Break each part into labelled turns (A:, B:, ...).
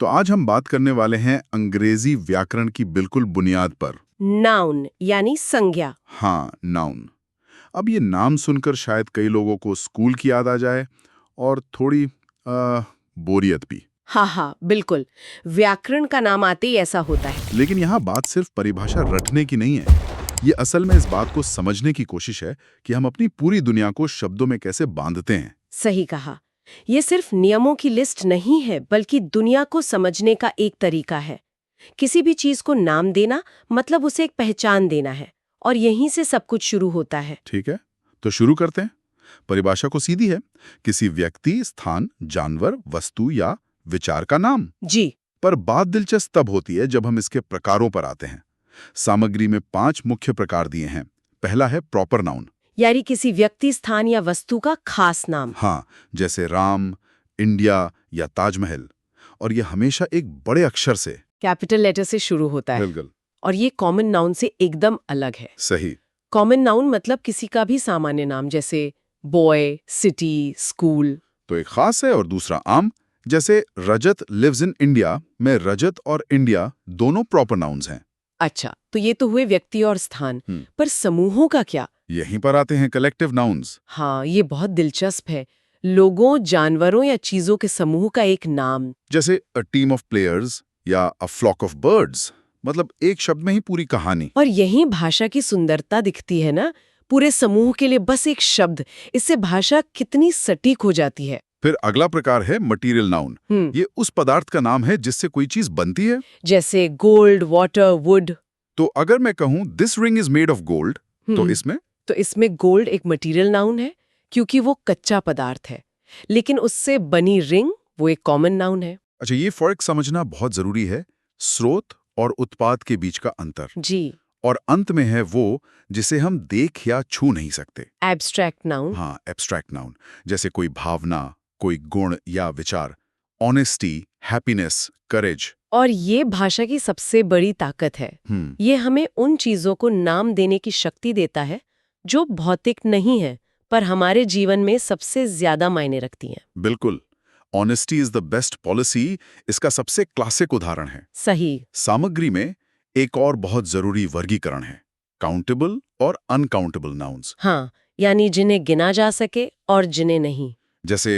A: तो आज हम बात करने वाले हैं अंग्रेजी व्याकरण की बिल्कुल बुनियाद पर।
B: नाउन यानी संज्ञा।
A: हाँ, नाउन। अब ये नाम सुनकर शायद कई लोगों को स्कूल की याद आ जाए और थोड़ी बोरियत भी।
B: हाँ, बिल्कुल। व्याकरण का नाम आते ही ऐसा होता है।
A: लेकिन यहाँ बात सिर्फ परिभाषा रटने की नहीं है। ये असल में इस बात को समझने की कोशिश है कि हम अपनी पूरी दुनिया को शब्दों में कैसे बांधते हैं।
B: सही कहा। ये सिर्फ नियमों की लिस्ट नहीं है, बल्कि दुनिया को समझने का एक तरीका है। किसी भी चीज को नाम देना मतलब उसे एक पहचान देना है, और यहीं से सब कुछ शुरू होता है।
A: ठीक है, तो शुरू करते हैं। परिभाषा को सीधी है, किसी व्यक्ति, स्थान, जानवर, वस्तु या विचार का नाम।
B: जी।
A: पर बात दिलचस्प तब होती है जब हम इसके प्रकारों पर आते हैं। सामग्री में 5 मुख्य प्रकार दिए हैं। पहला है प्रॉपर नाउन,
B: यानी किसी व्यक्ति, स्थान या वस्तु का खास नाम।
A: हाँ, जैसे राम, इंडिया या ताजमहल। और ये हमेशा एक बड़े अक्षर से,
B: कैपिटल लेटर से शुरू होता है।
A: बिल्कुल
B: और ये कॉमन नाउन से एकदम अलग है।
A: सही।
B: कॉमन नाउन मतलब किसी का भी सामान्य नाम, जैसे बॉय, सिटी, स्कूल।
A: तो एक खास है और दूसरा आम, जैसे रजत लिव्स इन इंडिया में रजत और इंडिया दोनों प्रॉपर नाउन्स हैं।
B: अच्छा, तो ये तो हुए व्यक्ति और स्थान। पर समूहों का क्या?
A: यहीं पर आते हैं कलेक्टिव नाउन्स।
B: हाँ, ये बहुत दिलचस्प है। लोगों, जानवरों या चीजों के समूह का एक नाम।
A: जैसे अ टीम ऑफ प्लेयर्स या अ फ्लॉक ऑफ बर्ड्स, मतलब एक शब्द में ही पूरी कहानी।
B: और यही भाषा की सुंदरता दिखती है ना, पूरे समूह के लिए बस एक शब्द, इससे भाषा कितनी सटीक हो जाती है।
A: फिर अगला प्रकार है मटेरियल नाउन। ये उस पदार्थ का नाम है जिससे कोई चीज बनती है।
B: जैसे गोल्ड, वाटर, वुड।
A: तो अगर मैं कहूं this ring is made of gold, तो इसमें
B: गोल्ड एक मटेरियल नाउन है, क्योंकि वो कच्चा पदार्थ है। लेकिन उससे बनी रिंग वो एक कॉमन नाउन है।
A: अच्छा, ये फर्क समझना बहुत जरूरी है। स्रोत और उत्पाद के बीच का अंतर।
B: जी।
A: और अंत में है वो जिसे हम देख या छू नहीं सकते।
B: Abstract noun.
A: हाँ, एब्स्ट्रैक्ट नाउन, जैसे कोई भावना, कोई गुण या विचार। ऑनेस्टी, हैप्पीनेस, करेज।
B: और ये भाषा की सबसे बड़ी ताकत है। ये हमें उन चीजों को नाम देने की शक्ति देता है जो भौतिक नहीं है, पर हमारे जीवन में सबसे ज्यादा मायने रखती हैं।
A: बिल्कुल। Honesty is the best policy इसका सबसे क्लासिक उदाहरण है।
B: सही।
A: सामग्री में एक और बहुत जरूरी वर्गीकरण है, काउंटेबल और अनकाउंटेबल नाउन्स।
B: हाँ, यानी जिन्हें गिना जा सके और जिन्हें नहीं।
A: जैसे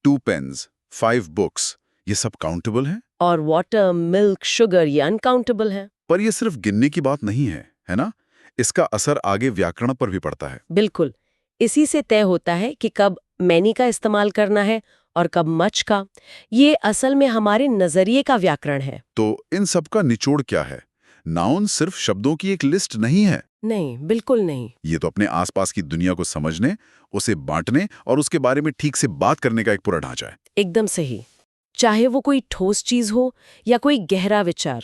A: 2 पेन्स, 5 बुक्स, ये सब काउंटेबल हैं।
B: और वाटर, मिल्क, शुगर ये अनकाउंटेबल है।
A: पर ये सिर्फ गिनने की बात नहीं है ना? इसका असर आगे व्याकरण पर भी पड़ता है।
B: बिल्कुल। इसी से तय होता है कि कब मैनी का इस्तेमाल करना है और कब मच का। ये असल में हमारे नजरिए का व्याकरण है।
A: तो इन सब का निचोड़ क्या है? नाउन सिर्फ शब्दों की एक लिस्ट नहीं है।
B: नहीं, बिल्कुल नहीं।
A: ये तो अपने आसपास की दुनिया को समझने, उसे बांटने और उसके बारे में ठीक से बात करने का एक पूरा ढांचा है।
B: एकदम सही। चाहे वो कोई ठोस चीज हो या कोई गहरा विचार,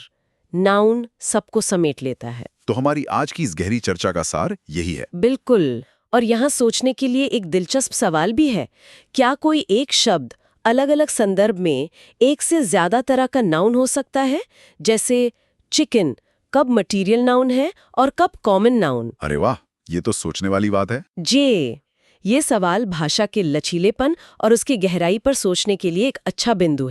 B: नाउन सबको समेट लेता है।
A: तो हमारी आज की इस गहरी चर्चा का सार यही है।
B: बिल्कुल। और यहाँ सोचने के लिए एक दिलचस्प सवाल भी है। क्या कोई एक शब्द अलग अलग संदर्भ में एक से ज्यादा तरह का नाउन हो सकता है? जैसे चिकन कब मटेरियल नाउन है और कब कॉमन नाउन?
A: अरे वाह, ये तो सोचने वाली बात है।
B: जी। ये सवाल भाषा के लचीलेपन और उसकी गहराई पर सोचने के लिए एक अच्छा बिंदु है।